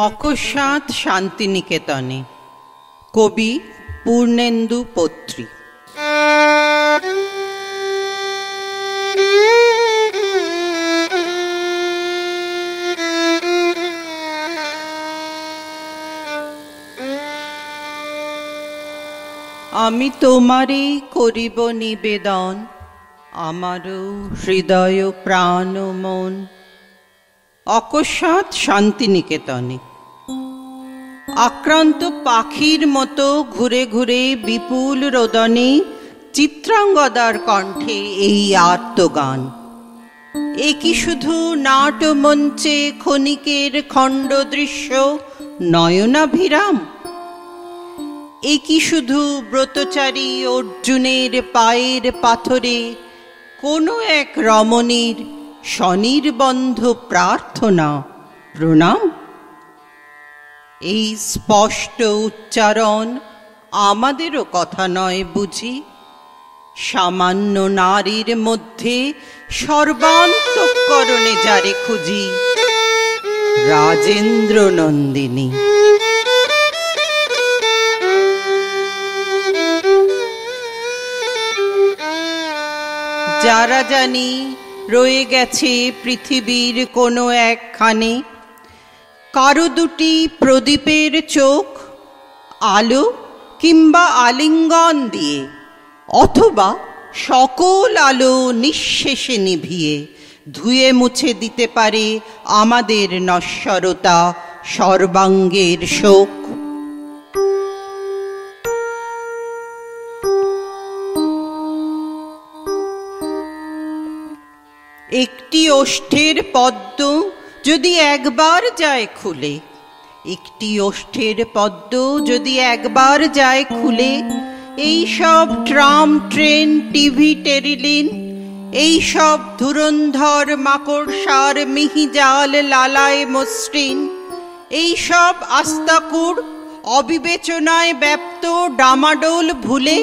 অকস্মাৎ শান্তিনিকেতনে। কবি পূর্ণেন্দু পত্রী। আমি তোমারে করিব নিবেদন, আমারও হৃদয় প্রাণ মন। অকস্মাৎ শান্তিনিকেতনে। আক্রান্ত পাখির মতো ঘুরে ঘুরে বিপুল রোদনে চিত্রাঙ্গদার কণ্ঠে এই আর্তগান। এ কি শুধু নাটমঞ্চে ক্ষণিকের খণ্ড দৃশ্য, নয়নাভিরাম? এ কি শুধু ব্রতচারী অর্জুনের পায়ের পাথরে কোনো এক রমণীর স্বনির্বন্ধ প্রার্থনা, প্রণাম? এই স্পষ্ট উচ্চারণ আমাদেরও কথা নয় বুঝি? সামান্য নারীর মধ্যে সর্বান্তঃকরণে যারে খুঁজি, রাজেন্দ্র নন্দিনী। যারা জানি রয়ে গেছে পৃথিবীর কোনো একখানে, কারো দুটি প্রদীপের চোখ আলো কিংবা আলিঙ্গন দিয়ে, অথবা সকল আলো নিঃশেষে নিভিয়ে ধুয়ে মুছে দিতে পারে আমাদের নশ্বরতা, সর্বাঙ্গের শোক। একটি ওষ্ঠের পদ্ম যদি একবার যায় খুলে, একটি ওষ্ঠের পদ্ম যদি একবার যায় খুলে, এই সব ট্রাম, ট্রেন, টিভি, টেরিলিন, এই সব ধুরন্ধর মাকড়সার মিহিজাল, লালায় মসৃণ, এই সব আস্তাকুড় অবিবেচনায় ব্যাপ্ত ডামাডোল ভুলে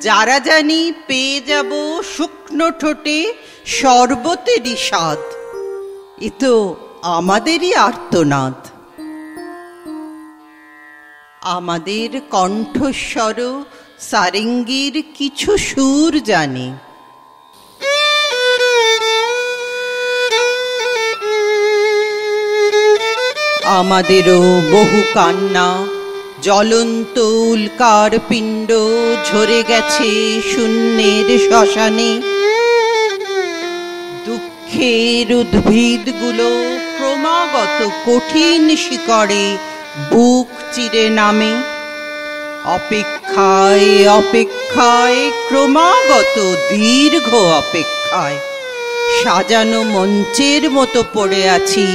যারা জানি পেয়ে যাব শুকনো ঠোঁটে শরবতেরই স্বাদ। এ তো আমাদেরই আর্তনাদ। আমাদের কণ্ঠস্বর সারেঙ্গীর কিছু সুর জানে। আমাদেরও বহু কান্না, জ্বলন্ত উল্কার পিণ্ড ঝরে গেছে শূন্যের শ্মশানে। দুঃখের উদ্ভিদগুলো ক্রমাগত কঠিন শিকড়ে বুক চিরে নামে। অপেক্ষায় অপেক্ষায়, ক্রমাগত দীর্ঘ অপেক্ষায় সাজানো মঞ্চের মতো পড়ে আছি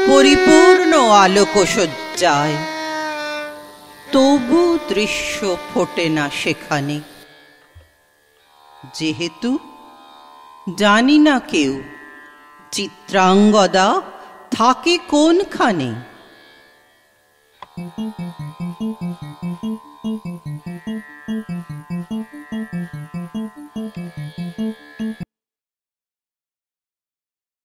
পরিপূর্ণ আলোকসজ্জায়। তবু দৃশ্য ফোটে না সেখানে, যেহেতু জানি না কেউ চিত্রাঙ্গদা থাকে কোনখানে।